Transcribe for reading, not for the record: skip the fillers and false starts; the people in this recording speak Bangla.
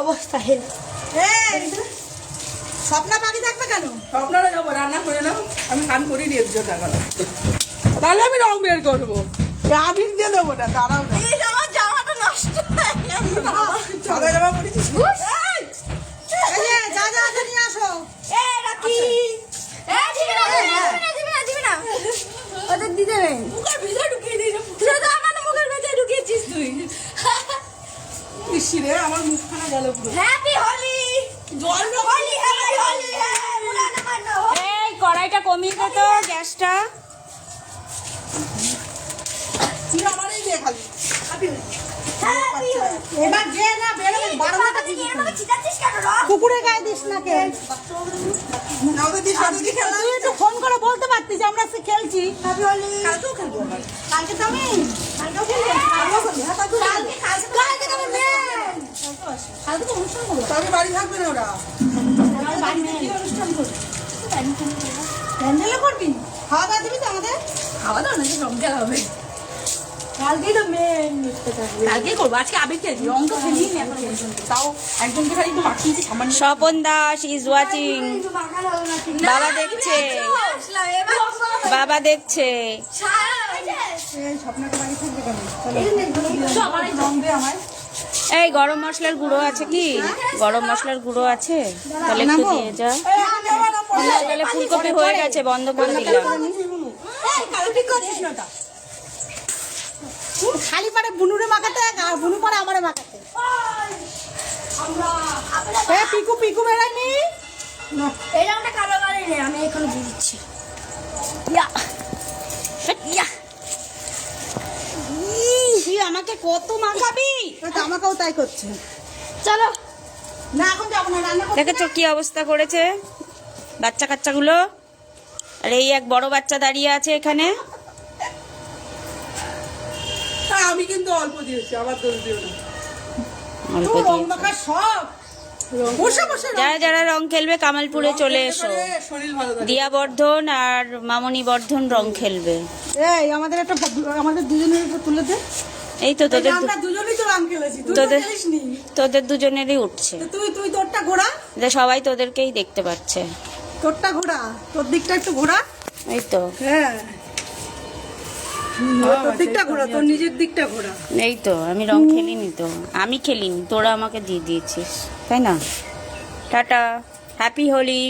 অবস্থা হেল স্বপ্না বাকি থাকবে কেন? স্বপ্নটা যাবো, রান্না করে নাও, আমি কান করি দিয়ে দিও টাকা, তাহলে আমি রং বের করবো। আবির দিয়ে দেবো না, দাঁড়াও না। আমার জামাটা নষ্ট সাদা জামা পরেছিস? যা যা নিয়ে আসো। ওদের দিতে নেই, মুখের ভিতরে ঢুকিয়ে দিয়েছে। আমার মুখের ভিতরে ঢুকিয়েছিস তুই। ইসি রে, আমার মুখখানা গেল পুরো। হ্যাপি হোলি। জল হোলি, হ্যাপি হোলি। এই কড়াইটা কমিয়ে দে তো গ্যাসটা। তুই আমারই দিয়ে খালি। এবার যে না বেরোবে 12টা দিবি। চিতাচ্ছিস কেন রে? কুকুরের গায়ে দিস না কে? না ওদের দিয়ে সাথে দিয়ে খেলা। তুই একটু ফোন করে বলতে পারতিস যে আমরা আজকে খেলছি। হ্যাপি হোলি। কালকেও খেলবো। কালকে তো আমি কালকেও খেলবো। কালকে তো আমি মেন। কালকে তো অনুষ্ঠান করবো। তবে বাড়ি থাকবে না ওরা। বাড়ি থেকে অনুষ্ঠান করবো। প্যান্ডেলে করবি? খাওয়া দাওয়া দিবি তো আমাদের? খাওয়া দাওয়া নাকি রং খেলা হবে? কালকেই তো মেন। কালকেই করবো, আজকে আবির খেলছি, রং তো খেলিনি এখন পর্যন্ত। তাও একজনকে খালি একটু মাখিয়েছি সামান্য। Swapan Das is watching. বাবা দেখছে, বাবা দেখছে। স্বপ্নটা বাড়ি থাকবে কেন? রং দে আমায়। এই গরম মশলার গুঁড়ো আছে কি? গরম মশলার গুঁড়ো আছে? তাহলে একটু দিয়ে যা। না, তাহলে ফুলকপি হয়ে গেছে, বন্ধ করে দিলাম। খালি পারে বুনুরে মাখাতে আর বুনু পারে আমারে মাখাতে। পিকু পিকু বেড়ানি এই রংটা কালো কালো নেই, আমি এখন দিয়ে দিচ্ছি। তুই আমাকে কত মাখাবি? আমাকেও তাই করছে। চলো না, এখন যাবো না, রান্না করতে। দেখেছো কি অবস্থা করেছে বাচ্চা কাচ্চাগুলো? আর এই এক বড় বাচ্চা দাঁড়িয়ে আছে এখানে। আমি কিন্তু অল্প দিয়েছি, আবার দোষ দিও না। অল্প রং দিয়েছে। মাখার শখ। বসে বসে যারা যারা রং খেলবে কামালপুরে চলে এসো। শরীর ভালো থাকে। দিয়া বর্ধন আর মামনি বর্ধন রং খেলবে। এই আমাদের একটা আমাদের দুজনের একটু তুলে দে। এই তো তোদের আমরা দুজনেই তো রং খেলেছি, তুই তো তোদের খেলিসনি। তোদের দুজনেরই উঠছে। তুই তুই তোরটা ঘোরা, যে সবাই তোদেরকেই দেখতে পাচ্ছে। তোরটা ঘোরা, তোর দিকটা একটু ঘোরা। এই তো, হ্যাঁ তোর দিকটা ঘোরা, তোর নিজের দিকটা ঘোরা। এই তো, আমি রং খেলিনি তো, আমি খেলিনি, তোরা আমাকে দিয়ে দিয়েছিস, তাই না? Tata, happy Holi.